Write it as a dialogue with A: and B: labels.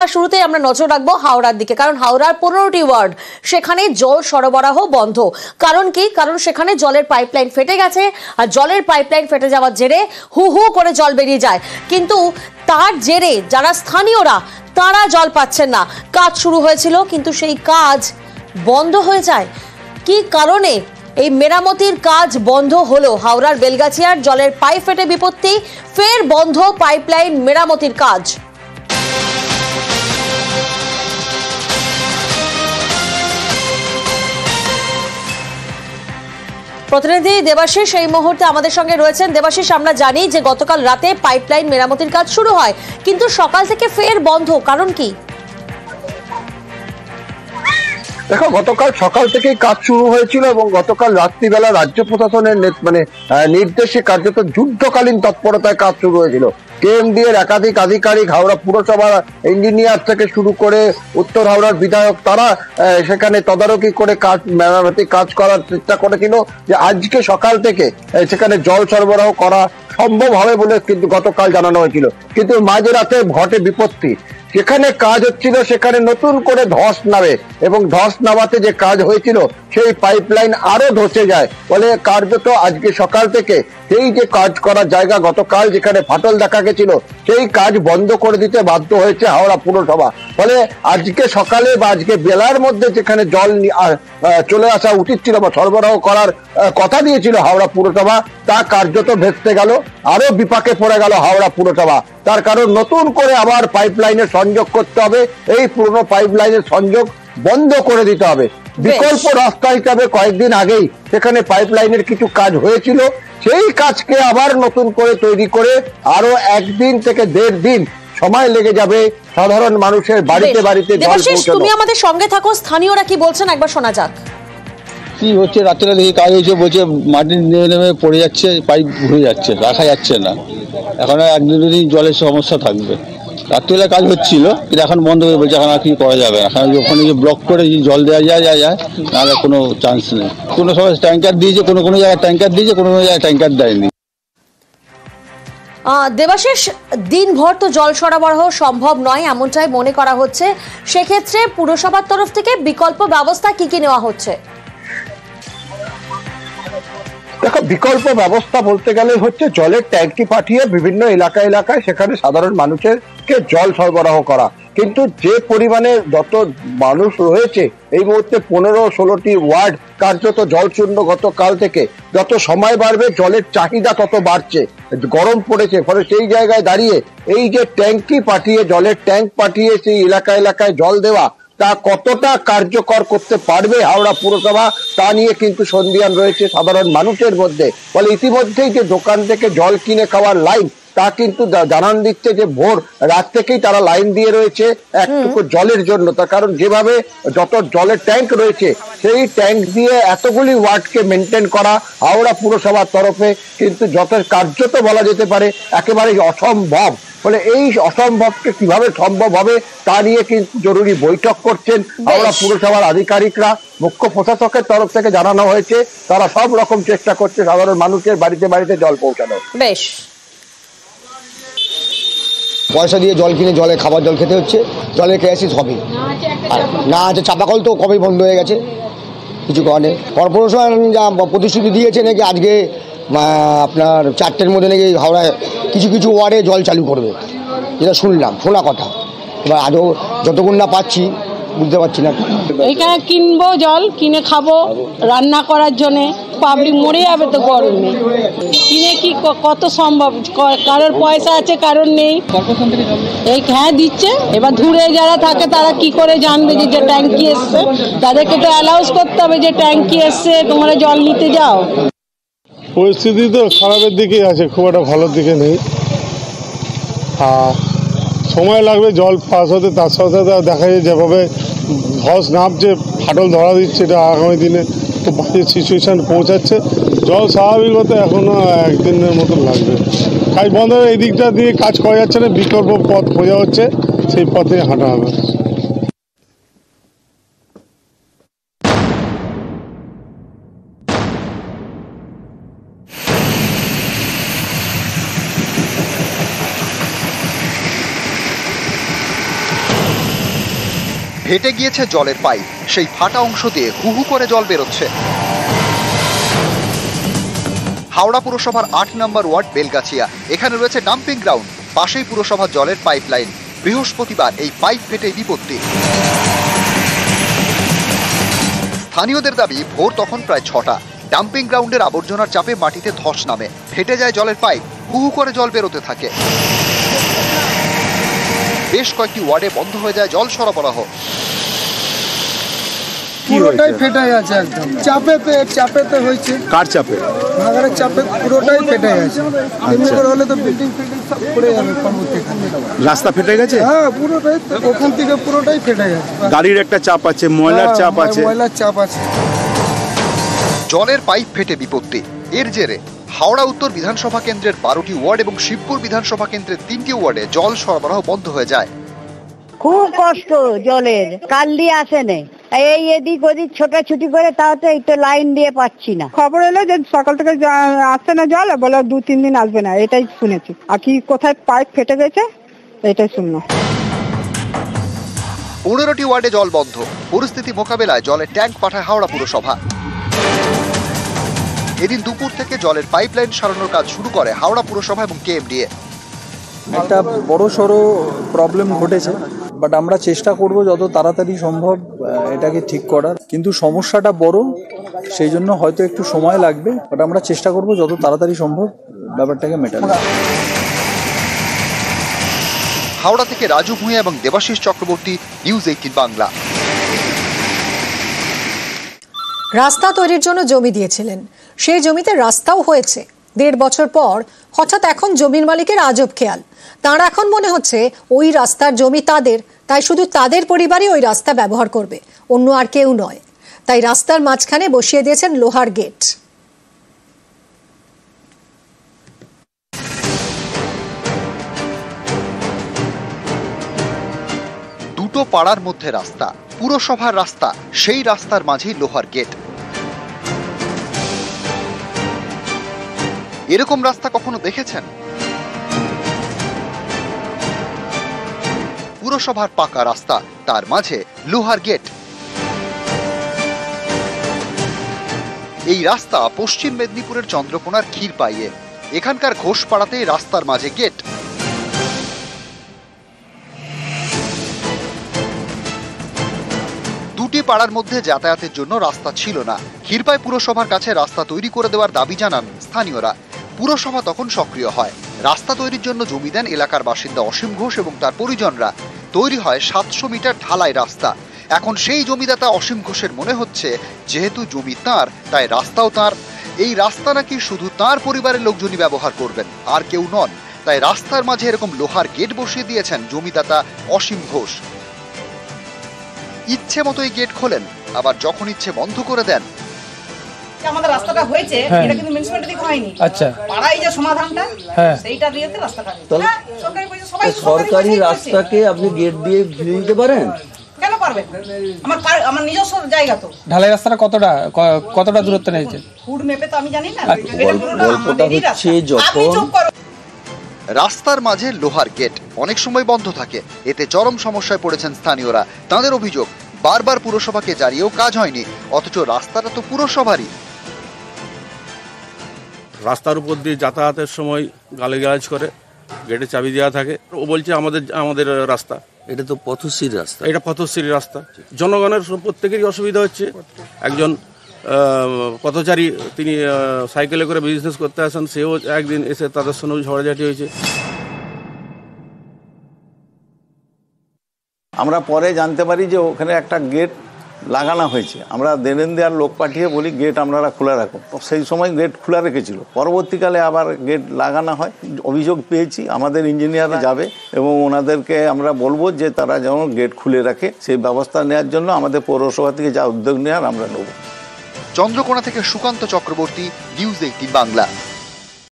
A: শুরুতেই আমরা নজর রাখবো হাওড়ার দিকে, কারণ হাওড়ার 15টি ওয়ার্ড সেখানে জল সরবরাহ বন্ধ। কারণ কি? কারণ সেখানে জলের পাইপলাইন ফেটে গেছে, আর জলের পাইপলাইন ফেটে যাওয়ার জেরে হু হু করে জল বেরিয়ে যায়, কিন্তু তার জেরে যারা স্থানীয়রা তারা জল পাচ্ছেন না। কাজ শুরু হয়েছিল কিন্তু সেই কাজ বন্ধ হয়ে যায়। কি কারণে এই মেরামতির কাজ বন্ধ হলো? হাওড়ার বেলগাছিয়ার জলের পাইপ ফেটে বিপত্তি, ফের বন্ধ পাইপলাইন মেরামতির কাজ। প্রতিনিধি দেবাশিস এই মুহূর্তে আমাদের সঙ্গে রয়েছেন। দেবাশিস, আমরা জানি যে গতকাল রাতে পাইপলাইন মেরামতির কাজ শুরু হয়, কিন্তু সকাল থেকে ফের বন্ধ, কারণ কি?
B: দেখো, গতকাল সকাল থেকেই কাজ শুরু হয়েছিল এবং গতকাল রাত্রিবেলা রাজ্য প্রশাসনের নির্দেশে কার্যত যুদ্ধকালীন তৎপরতায় কাজ শুরু হয়েছিল। কেএমডি এর একাধিক আধিকারিক, হাওড়া পুরসভার ইঞ্জিনিয়ার থেকে শুরু করে উত্তর হাওড়ার বিধায়ক, তারা সেখানে তদারকি করে মেরামতি কাজ করার চেষ্টা করেছিল যে আজকে সকাল থেকে সেখানে জল সরবরাহ করা সম্ভব হবে বলে কিন্তু গতকাল জানানো হয়েছিল। কিন্তু মাঝরাতে ঘটে বিপত্তি। যেখানে কাজ হচ্ছিল সেখানে নতুন করে ধস নামে এবং ধস নামাতে যে কাজ হয়েছিল সেই পাইপলাইন আরো ধসে যায়। ফলে কার্যত আজকে সকাল থেকে সেই যে কাজ করার জায়গা গতকাল যেখানে ফাটল দেখা গেছিল সেই কাজ বন্ধ করে দিতে বাধ্য হয়েছে হাওড়া পুরসভা। ফলে আজকে সকালে বা আজকে বেলার মধ্যে যেখানে জল চলে আসা উচিত ছিল বা সরবরাহ করার কথা দিয়েছিল হাওড়া পুরসভা, তা কার্যত ভেস্তে গেল। আরো বিপাকে পড়ে গেল হাওড়া পুরসভা। তার কারণ নতুন করে আবার পাইপলাইনের সংযোগ করতে হবে, এই পুরনো পাইপলাইনের সংযোগ বন্ধ করে দিতে হবে। বিকল্প রাস্তা হিসাবে কয়েকদিন আগেই সেখানে পাইপলাইনের কিছু কাজ হয়েছিল, সেই কাজকে আবার নতুন করে তৈরি করে আরো 1 দিন থেকে 1.5 দিন সময় লেগে যাবে সাধারণ মানুষের বাড়িতে বাড়িতে জল পৌঁছানো।
A: তুমি আমাদের সঙ্গে থাকো, স্থানীয়রা কি বলছেন একবার শোনা যাক।
C: কি হচ্ছে, রাত্রে দেখি কাজ হয়েছে, বলছে মাটি নেমে নেমে পড়ে যাচ্ছে, পাইপ ঘুরে যাচ্ছে, রাখা যাচ্ছে না। এখন 1-2 দিন জলের সমস্যা থাকবে। রাত্রিবেলা কাজ হচ্ছিল কিন্তু এখন বন্ধ হয়ে বলছে, এখন আর কি করা যাবে। এখন ওখানে যে ব্লক করে জল দেওয়া যায় নাহলে কোনো চান্স নেই। কোনো সময় ট্যাঙ্কার দিয়েছে, কোনো জায়গায় ট্যাঙ্কার দিয়েছে, কোনো জায়গায় ট্যাঙ্কার দেয়নি।
A: দেবাশিস, দিনভর তো জল সরবরাহ সম্ভব নয় এমনটাই মনে করা হচ্ছে। সেক্ষেত্রে পুরসভার তরফ থেকে বিকল্প ব্যবস্থা কি কি নেওয়া হচ্ছে?
B: দেখো, বিকল্প ব্যবস্থা বলতে গেলে হচ্ছে জলের ট্যাঙ্কি পাঠিয়ে বিভিন্ন এলাকায় সেখানে সাধারণ মানুষকে জল সরবরাহ করা। কিন্তু যে পরিমাণে যত মানুষ রয়েছে এই মুহূর্তে 15-16টি ওয়ার্ড কার্যত জলশূন্য গতকাল থেকে, যত সময় বাড়বে জলের চাহিদা তত বাড়ছে, গরম পড়েছে। ফলে সেই জায়গায় দাঁড়িয়ে এই যে ট্যাঙ্কি পাঠিয়ে, জলের ট্যাঙ্ক পাঠিয়ে সেই এলাকায় জল দেওয়া, তা কতটা কার্যকর করতে পারবে হাওড়া পুরসভা, তা নিয়ে কিন্তু সন্দিহান রয়েছে সাধারণ মানুষের মধ্যে। ফলে ইতিমধ্যেই যে দোকান থেকে জল কিনে খাওয়ার লাইন, তা কিন্তু জানান দিচ্ছে যে ভোর রাত থেকেই তারা লাইন দিয়ে রয়েছে একটুকু জলের জন্য। তার কারণ যেভাবে যত জলের ট্যাঙ্ক রয়েছে সেই ট্যাঙ্ক দিয়ে এতগুলি ওয়ার্ডকে মেনটেন করা হাওড়া পুরসভার তরফে কিন্তু যত কার্যত বলা যেতে পারে একেবারে অসম্ভব। ফলে এই অসম্ভবকে কিভাবে সম্ভব হবে তা নিয়ে কিন্তু জরুরি বৈঠক করছেন হাওড়া পুরসভার আধিকারিকরা। মুখ্য প্রশাসকের তরফ থেকে জানানো হয়েছে তারা সব রকম চেষ্টা করছে সাধারণ মানুষের বাড়িতে বাড়িতে জল পৌঁছানো।
A: বেশ,
D: পয়সা দিয়ে জল কিনে খাবার জল খেতে হচ্ছে, জলের ক্রাইসিস হবে। আর না আছে চাপাকল তো কবেই বন্ধ হয়ে গেছে, কিছু কারণে কর্পোরেশন যা প্রতিশ্রুতি দিয়েছে নাকি আজকে আপনার 4টের মধ্যে নাকি হাওড়ায় কিছু ওয়ার্ডে জল চালু করবে, যেটা শোনা কথা। এবার আজও যতক্ষণ না পাচ্ছি বুঝতে পারছি না।
E: এইখানে কিনবো, জল কিনে খাবো রান্না করার জন্যে, পাবলিক মরে যাবে তো গরমে। কিনে কি কত সম্ভব? কারোর পয়সা আছে, কারোর নেই। এই হ্যাঁ দিচ্ছে, এবার দূরে যারা থাকে তারা কি করে জানবে যে ট্যাঙ্কি এসছে? তাদেরকে তো অ্যালাউন্স করতে হবে যে ট্যাঙ্কি এসছে, তোমরা জল নিতে যাও।
F: পরিস্থিতি তো খারাপের দিকেই আছে, খুব একটা ভালোর দিকে নেই। আর সময় লাগবে জল পাস হতে। তার সাথে সাথে দেখা যায় যেভাবে ধস নামছে, ফাটল ধরা দিচ্ছে, এটা আগামী দিনে খুব বাজে সিচুয়েশান পৌঁছাচ্ছে। জল স্বাভাবিক হতে এখনও 1 দিনের মতন লাগবে। কাজ বন্ধ হবে, এই দিকটা দিয়ে কাজ করা যাচ্ছে না, বিকল্প পথ খোঁজা হচ্ছে, সেই পথে হাঁটা হবে।
G: ফেটে গিয়েছে জলের পাইপ, সেই ফাটা অংশ দিয়ে হু হু করে জল বেরোচ্ছে। হাওড়া পুরসভার ৮ নম্বর ওয়ার্ড বেলগাছিয়া, এখানে রয়েছে ডাম্পিং গ্রাউন্ড, পাশেই পুরসভার জলের পাইপলাইন। বৃহস্পতিবার এই পাইপ ফেটে বিপত্তি। স্থানীয়দের দাবি ভোর তখন প্রায় ৬টা। ডাম্পিং গ্রাউন্ডের আবর্জনার চাপে মাটিতে ধস নামে, ফেটে যায় জলের পাইপ, হু হু করে জল বেরোতে থাকে। বেশ কয়েকটি ওয়ার্ডে বন্ধ হয়ে যায় জল সরবরাহ।
H: পুরোটাই ফেটে গেছে, একদম চাপেতে হয়েছে।
I: কার চাপে?
H: ভাগাড়ের চাপে পুরোটাই ফেটে গেছে। এমনি করে হলে তো বিল্ডিং সব পড়ে যাবে পরবর্তীকালে।
I: রাস্তা ফেটে গেছে?
H: হ্যাঁ, পুরোটাই ওখান থেকে পুরোটাই ফেটে গেছে।
I: গাড়ির একটা চাপ আছে, ময়লার চাপ আছে।
H: ময়লার চাপ আছে।
G: জলের পাইপ ফেটে বিপত্তি। এর জেরে হাওড়া উত্তর বিধানসভা কেন্দ্রের 12টি ওয়ার্ড এবং শিবপুর বিধানসভা কেন্দ্রের 3টি ওয়ার্ডে জল সরবরাহ বন্ধ হয়ে যায়।
J: খুব কষ্ট জলের, কাল দিয়ে আসে না, এই এদিক ওদিক ছোটাছুটি করে, তাও তো এই তো লাইন দিয়ে পাচ্ছি না।
E: খবর এলো যে সকাল থেকে আসছে না জল, বলে 2-3 দিন আসবে না, এটাই শুনেছি। আর কি কোথায় পাইপ ফেটে গেছে এটাই শুনলাম।
G: 15টি ওয়ার্ডে জল বন্ধ। পরিস্থিতি মোকাবেলায় জলের ট্যাঙ্ক পাঠায় হাওড়া পুরসভা। এদিন দুপুর থেকে জলের পাইপলাইন সারানোর কাজ শুরু করে হাওড়া পুরসভা এবং কেএমডিএ।
K: একটা বড় সড়ো প্রবলেম ঘটেছে, বাট আমরা চেষ্টা করব যত তাড়াতাড়ি সম্ভব এটাকে ঠিক করার। কিন্তু সমস্যাটা বড়, সেই জন্য হয়তো একটু সময় লাগবে, বাট আমরা চেষ্টা করব যত তাড়াতাড়ি সম্ভব ব্যাপারটাকে মেটানোর।
G: হাওড়া থেকে রাজু ভূঁইয়া এবং দেবাশিস চক্রবর্তী, নিউজ 18 বাংলা।
L: রাস্তা তৈরির জন্য জমি দিয়েছিলেন, সেই জমিতে রাস্তাও হয়েছে। 1.5 বছর পর হঠাৎ এখন জমির মালিকের আজব খেয়াল। তাঁর এখন মনে হচ্ছে ওই রাস্তার জমি তাদের, তাই শুধু তাদের পরিবারই ওই রাস্তা ব্যবহার করবে, অন্য আর কেউ নয়। তাই রাস্তার মাঝখানে বসিয়ে দিয়েছেন লোহার গেট।
G: দুটো পাড়ার মধ্যে রাস্তা, পুরসভার রাস্তা, সেই রাস্তার মাঝেই লোহার গেট। এরকম রাস্তা কখনো দেখেছেন? পুরসভার পাকা রাস্তা, তার মাঝে লোহার গেট। এই রাস্তা পশ্চিম মেদিনীপুরের চন্দ্রকোনার ক্ষীরপাইয়ে। এখানকার ঘোষপাড়াতেই রাস্তার মাঝে গেট। দুটি পাড়ার মধ্যে যাতায়াতের জন্য রাস্তা ছিল না। ক্ষীরপাই পুরসভার কাছে রাস্তা তৈরি করে দেওয়ার দাবি জানান স্থানীয়রা। পুরসভা তখন সক্রিয় হয়, রাস্তা তৈরির জন্য জমি দেন এলাকার বাসিন্দা অসীম ঘোষ এবং তার পরিজনরা। তৈরি হয় 700 মিটার ঢালাই রাস্তা। এখন সেই জমিদাতা অসীম ঘোষের মনে হচ্ছে, যেহেতু জমি তাঁর, তাই রাস্তাও তাঁর। এই রাস্তা নাকি শুধু তাঁর পরিবারের লোকজনই ব্যবহার করবেন, আর কেউ নন। তাই রাস্তার মাঝে এরকম লোহার গেট বসিয়ে দিয়েছেন জমিদাতা অসীম ঘোষ। ইচ্ছে মতো এই গেট খোলেন, আবার যখন ইচ্ছে বন্ধ করে দেন।
M: আমাদের রাস্তাটা হয়েছে, এটা কিন্তু মিউনিসিপ্যালিটি থেকে হয়নি। আচ্ছা, পাড়াই যে সমাধানটা, সেইটা দিয়েতে রাস্তাটা হয়েছে। সরকারি পয়সা, সবাই
N: সরকারি রাস্তাকে আপনি গেট দিয়ে ঘিরে দিতে পারেন?
M: কেন পারবেন? আমার নিজস্ব জায়গা তো।
O: ঢালাই রাস্তাটা কতটা দূরত্ব নিয়েছে?
M: ফুড মেপে তো আমি জানি না।
N: গল্পটা হচ্ছে যখন
G: রাস্তার মাঝে লোহার গেট অনেক সময় বন্ধ থাকে, এতে চরম সমস্যায় পড়েছেন স্থানীয়রা। তাদের অভিযোগ, বারবার পুরসভাকে জানিয়েও কাজ হয়নি, অথচ রাস্তাটা তো পুরসভারই।
P: রাস্তার উপর দিয়ে যাতায়াতের সময় গালিগালাজ করে, গেটে চাবি দেওয়া থাকে। ও বলছে আমাদের রাস্তা।
N: এটা তো পথশ্রী রাস্তা।
P: এটা পথশ্রী রাস্তা, জনগণের প্রত্যেকেরই অসুবিধা হচ্ছে। একজন পথচারী, তিনি সাইকেলে করে বিজনেস করতে আসেন, সেও একদিন এসে তাদের সঙ্গে ঝড়াঝাটি হয়েছে।
Q: আমরা পরে জানতে পারি যে ওখানে একটা গেট লাগানো হয়েছে। আমরা দেন দেওয়ার লোক পাঠিয়ে বলি গেট আপনারা খোলা রাখুন, সেই সময় গেট খোলা রেখেছিল। পরবর্তীকালে আবার গেট লাগানো হয়। অভিযোগ পেয়েছি, আমাদের ইঞ্জিনিয়াররা যাবে এবং ওনাদেরকে আমরা বলবো যে তারা যেন গেট খুলে রাখে, সেই ব্যবস্থা নেওয়ার জন্য আমাদের পৌরসভা থেকে যা উদ্যোগ নেওয়ার আমরা নেব।
G: চন্দ্রকোনা থেকে সুকান্ত চক্রবর্তী, নিউজ 18 বাংলা।